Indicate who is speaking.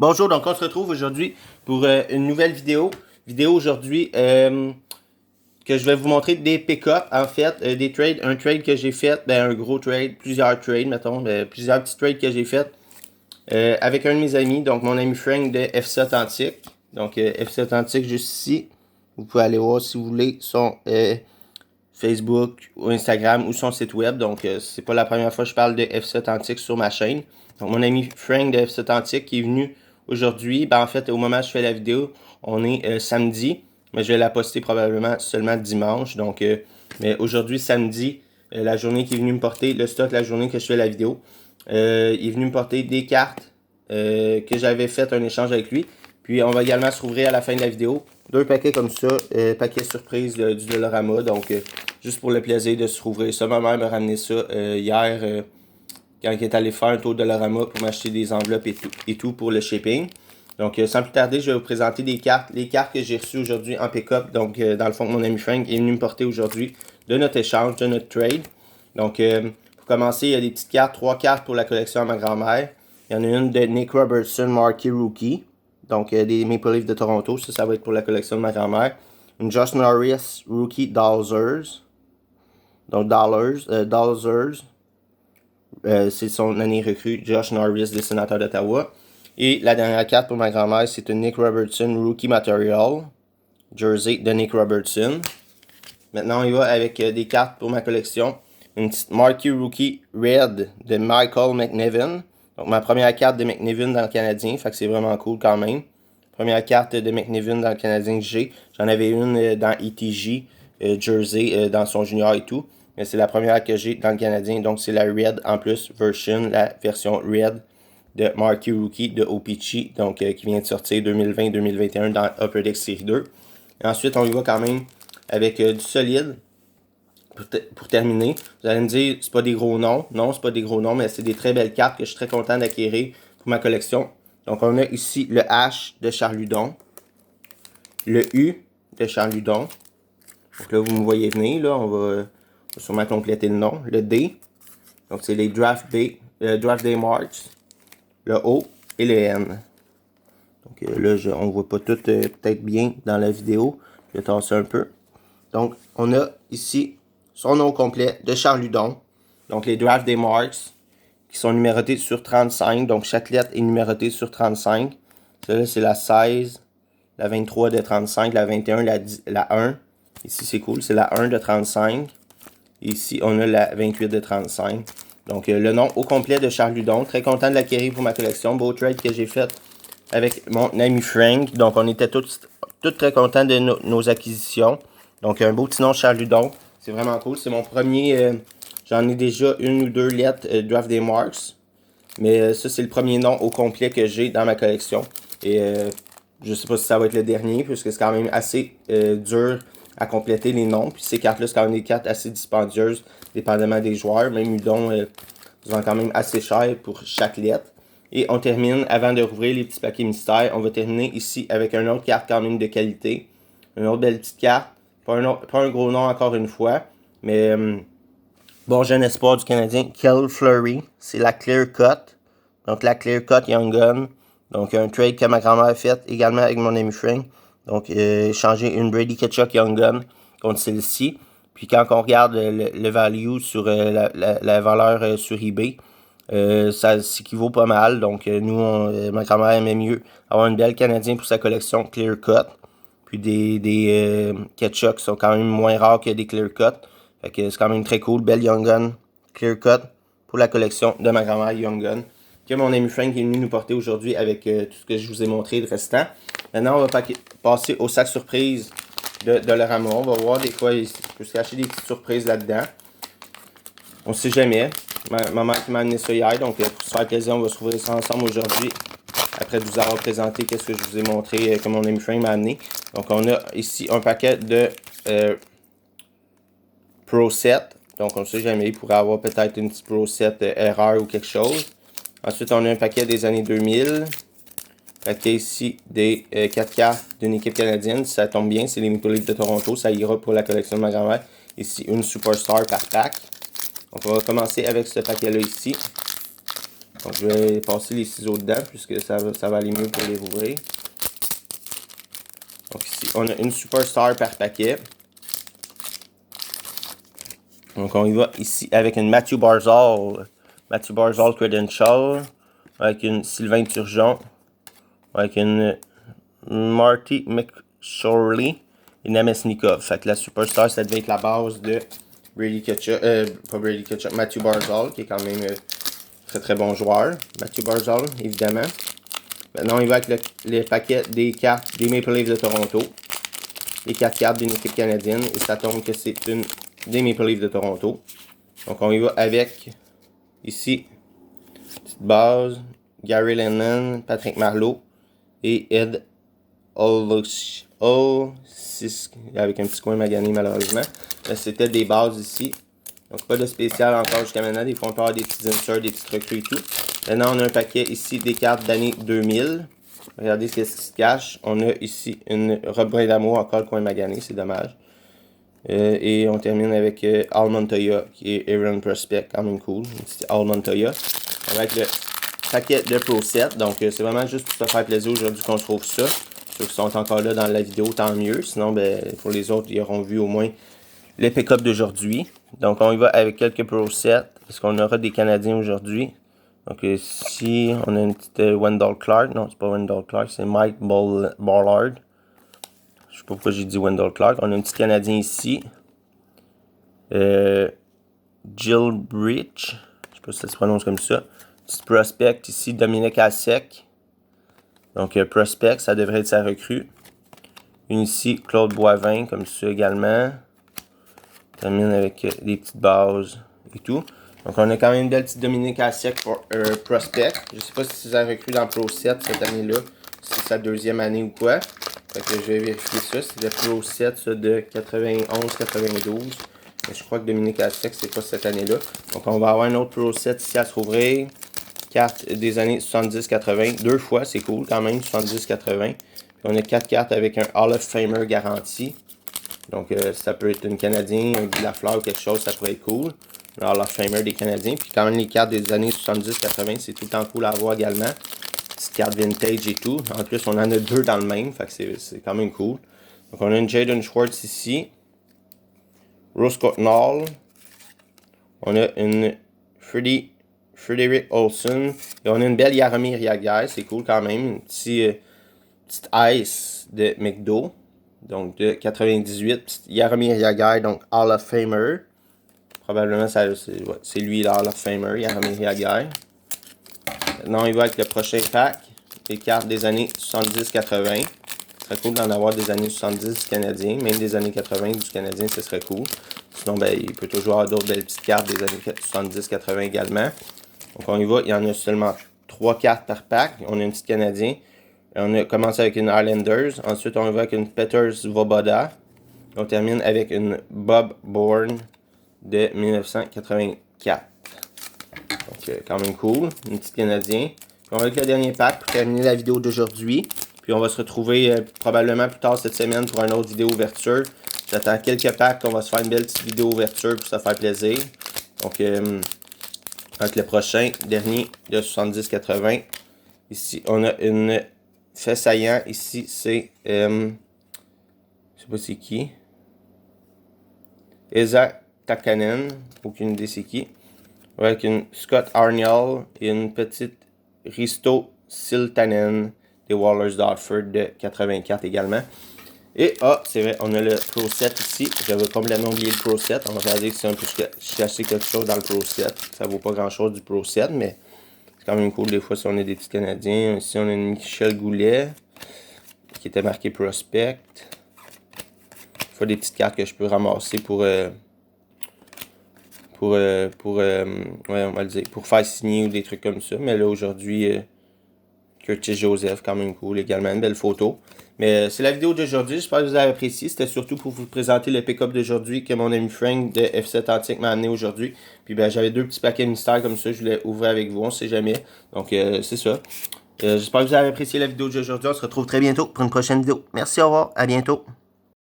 Speaker 1: Bonjour, donc on se retrouve aujourd'hui pour une nouvelle vidéo. Vidéo aujourd'hui que je vais vous montrer des pick-up, en fait, des trades. Un trade que j'ai fait, ben un gros trade, plusieurs trades, mettons, plusieurs petits trades que j'ai fait avec un de mes amis, donc mon ami Frank de FC Authentique. Donc FC Authentique juste ici. Vous pouvez aller voir si vous voulez son Facebook ou Instagram ou son site web. Donc c'est pas la première fois que je parle de FC Authentique sur ma chaîne. Donc mon ami Frank de FC Authentique qui est venu aujourd'hui, ben en fait au moment où je fais la vidéo, on est samedi, mais je vais la poster probablement seulement dimanche. Donc mais aujourd'hui samedi, la journée qu'il est venu me porter, le stock la journée que je fais la vidéo, il est venu me porter des cartes que j'avais fait un échange avec lui. Puis on va également se rouvrir à la fin de la vidéo deux paquets comme ça, paquets surprise du Dollarama. Donc juste pour le plaisir de se rouvrir ça. Ma mère m'a ramené ça hier quand il est allé faire un tour de Dollarama pour m'acheter des enveloppes et tout pour le shipping. Donc sans plus tarder, je vais vous présenter des cartes, les cartes que j'ai reçues aujourd'hui en pick-up. Donc dans le fond, mon ami Frank est venu me porter aujourd'hui de notre échange, de notre trade. Donc pour commencer, il y a des petites cartes, 3 cartes pour la collection à ma grand-mère. Il y en a une de Nick Robertson, Marquee Rookie. Donc des Maple Leafs de Toronto, ça va être pour la collection de ma grand-mère. Une Josh Norris Rookie Dollars. Donc Dollars. C'est son année recrue, Josh Norris, des Sénateurs d'Ottawa. Et la dernière carte pour ma grand-mère, c'est une Nick Robertson Rookie Material, jersey de Nick Robertson. Maintenant, on y va avec des cartes pour ma collection. Une petite Marquee Rookie Red de Michael McNiven. Donc, ma première carte de McNiven dans le Canadien, fait que c'est vraiment cool quand même. Première carte de McNiven dans le Canadien que j'ai. J'en avais une dans ETJ, jersey, dans son junior et tout. Mais c'est la première que j'ai dans le Canadien. Donc, c'est la Red en plus, la version Red de Marquee Rookie de OPC. Donc, qui vient de sortir 2020-2021 dans Upper Deck Série 2. Et ensuite, on y va quand même avec du solide. Pour terminer, vous allez me dire, c'est pas des gros noms. Non, c'est pas des gros noms, mais c'est des très belles cartes que je suis très content d'acquérir pour ma collection. Donc, on a ici le H de Charles Hudon, le U de Charles Hudon. Donc là, vous me voyez venir, là, on va sûrement compléter le nom. Le D, donc c'est les Draft Day Marks, le O et le N. Donc là, on voit pas tout peut-être bien dans la vidéo. Je vais tasser un peu. Donc, on a ici son nom complet de Charles Hudon. Donc, les Draft Day Marks qui sont numérotés sur 35. Donc, chaque lettre est numérotée sur 35. Celle-là, c'est la 16, la 23 de 35, la 21, la 1. Ici, c'est cool, c'est la 1 de 35. Ici, on a la 28 de 35. Donc, le nom au complet de Charles Hudon. Très content de l'acquérir pour ma collection. Beau trade que j'ai fait avec mon ami Frank. Donc, on était tous très contents de nos acquisitions. Donc, un beau petit nom Charles Hudon. C'est vraiment cool. C'est mon premier. J'en ai déjà une ou deux lettres Draft Day Marks. Mais ça, c'est le premier nom au complet que j'ai dans ma collection. Et je sais pas si ça va être le dernier, puisque c'est quand même assez dur à compléter les noms. Puis ces cartes-là, c'est quand même des cartes assez dispendieuses, dépendamment des joueurs. Même Hudon, ils vendent quand même assez cher pour chaque lettre. Et on termine, avant de rouvrir les petits paquets mystères, on va terminer ici avec une autre carte quand même de qualité. Une autre belle petite carte. Pas un gros nom encore une fois, mais bon jeune espoir du Canadien, Kel Fleury. C'est la Clear Cut. Donc la Clear Cut Young Gun. Donc un trade que ma grand-mère a fait également avec mon ami Frank. Donc échanger une Brady Tkachuk Young Gun contre celle-ci. Puis quand on regarde le value sur la valeur sur eBay, ça s'équivaut pas mal. Donc nous, ma grand-mère aimait mieux avoir une belle Canadien pour sa collection Clear Cut. Puis des Tkachuk sont quand même moins rares que des Clear Cut. Fait que c'est quand même très cool. Belle Young Gun Clear Cut pour la collection de ma grand-mère Young Gun, que mon ami Frank est venu nous porter aujourd'hui avec tout ce que je vous ai montré de restant. Maintenant, on va passer au sac surprise de Dollarama. On va voir des fois, il peut se cacher des petites surprises là-dedans. On ne sait jamais. Ma mère qui m'a amené ça hier, donc pour se faire plaisir, on va se trouver ça ensemble aujourd'hui. Après vous avoir présenté qu'est-ce que je vous ai montré, que mon ami Frank m'a amené. Donc on a ici un paquet de Pro Set. Donc on ne sait jamais, il pourrait avoir peut-être une petite Pro Set erreur ou quelque chose. Ensuite, on a un paquet des années 2000. Paquet ici des 4 cartes d'une équipe canadienne. Si ça tombe bien, c'est les Maple Leafs de Toronto. Ça ira pour la collection de ma grand-mère. Ici, une Superstar par pack. Donc, on va commencer avec ce paquet-là ici. Donc je vais passer les ciseaux dedans puisque ça va aller mieux pour les ouvrir. Donc ici, on a une Superstar par paquet. Donc on y va ici avec une Matthew Barzal Credential, avec une Sylvain Turgeon, avec une Marty McSorley et Namestnikov. Fait que la Superstar, ça devait être la base de Brady Tkachuk, pas Brady Tkachuk, Matthew Barzal, qui est quand même très très bon joueur. Matthew Barzal, évidemment. Maintenant, il va avec les paquets des cartes des Maple Leafs de Toronto. Les 4 cartes d'une équipe canadienne. Et ça tombe que c'est une des Maple Leafs de Toronto. Donc, on y va avec, ici, petite base, Gary Lennon, Patrick Marleau et Ed Olszewski, avec un petit coin magané malheureusement. C'était des bases ici. Donc, pas de spécial encore jusqu'à maintenant. Des fois, on peut avoir des petits inserts, des petits recrues et tout. Maintenant, on a un paquet ici des cartes d'année 2000. Regardez ce qui se cache. On a ici une Rob Brindamour, encore le coin magané, c'est dommage. Et on termine avec Al Montoya, qui est Aaron Prospect, quand même cool. Al Montoya. Avec le paquet de Pro Set. Donc, c'est vraiment juste pour se faire plaisir aujourd'hui qu'on se trouve ça. Ceux qui sont encore là dans la vidéo, tant mieux. Sinon, ben, pour les autres, ils auront vu au moins les pick-up d'aujourd'hui. Donc, on y va avec quelques Pro Set. Parce qu'on aura des Canadiens aujourd'hui. Donc, ici, on a une petite Wendell Clark. Non, c'est pas Wendell Clark, c'est Mike Ballard. Je sais pas pourquoi j'ai dit Wendell Clark. On a un petit Canadien ici. Jill Bridge. Je sais pas si ça se prononce comme ça. Petit prospect ici, Dominique Hasek. Donc, prospect, ça devrait être sa recrue. Une ici, Claude Boivin, comme ça également. On termine avec des petites bases et tout. Donc, on a quand même une belle petite Dominique Hasek pour prospect. Je sais pas si c'est sa recrue dans Pro 7 cette année-là. Si c'est sa deuxième année ou quoi. Fait que je vais vérifier ça. C'est le Pro 7 ça, de 91-92. Mais je crois que Dominique Hasek, c'est pas cette année-là. Donc, on va avoir un autre Pro 7 ici à se rouvrir. Carte des années 70-80. Deux fois, c'est cool quand même, 70-80. Puis on a 4 cartes avec un Hall of Famer garanti. Donc, ça peut être une Canadien, un Guy Lafleur ou quelque chose, ça pourrait être cool. Un Hall of Famer des Canadiens. Puis quand même, les cartes des années 70-80, c'est tout le temps cool à avoir également. Petite carte vintage et tout. En plus, on en a deux dans le même, fait que c'est quand même cool. Donc, on a une Jaden Schwartz ici. Rose Cottenhall. On a une Frederick Olsen. Et on a une belle Jaromir Jagr. C'est cool quand même. Une petite Ice de McDo. Donc de 98. Petite Jaromir Jagr. Donc Hall of Famer. Probablement c'est lui le Hall of Famer. Jaromir Jagr. Maintenant il va avec le prochain pack. Les cartes des années 70-80. Ce serait cool d'en avoir des années 70 du Canadien. Même des années 80 du Canadien, ce serait cool. Sinon, ben, il peut toujours avoir d'autres belles petites cartes des années 70-80 également. Donc, on y va. Il y en a seulement 3 cartes par pack. On a une petite Canadien. On a commencé avec une Islanders. Ensuite, on y va avec une Peters Svoboda. On termine avec une Bob Bourne de 1984. Donc, quand même cool. Une petite Canadien. Puis on va avec le dernier pack pour terminer la vidéo d'aujourd'hui. Puis on va se retrouver probablement plus tard cette semaine pour une autre vidéo ouverture. J'attends quelques packs qu'on va se faire une belle petite vidéo ouverture pour se faire plaisir. Donc, avec le prochain, dernier de 70-80. Ici, on a une fait saillant. Ici, c'est, je sais pas c'est qui. Esa Takanen, aucune idée c'est qui. Avec une Scott Arniel et une petite Risto Siltanen des Whalers d'Hartford de 84 également. Et, c'est vrai, on a le Pro 7 ici. J'avais complètement oublié le Pro 7. On va regarder si on peut chercher quelque chose dans le Pro 7. Ça vaut pas grand chose du Pro 7, mais c'est quand même cool des fois si on a des petits Canadiens. Ici, on a une Michel Goulet qui était marqué Prospect. Il faut des petites cartes que je peux ramasser pour ouais, on va le dire, pour faire signer ou des trucs comme ça. Mais là, aujourd'hui, Curtis Joseph, quand même cool également, une belle photo. Mais c'est la vidéo d'aujourd'hui, j'espère que vous avez apprécié. C'était surtout pour vous présenter le pick-up d'aujourd'hui que mon ami Frank de F7 Antique m'a amené aujourd'hui. Puis ben j'avais 2 petits paquets mystères comme ça, je voulais ouvrir avec vous, on sait jamais. Donc c'est ça. J'espère que vous avez apprécié la vidéo d'aujourd'hui. On se retrouve très bientôt pour une prochaine vidéo. Merci, au revoir, à bientôt.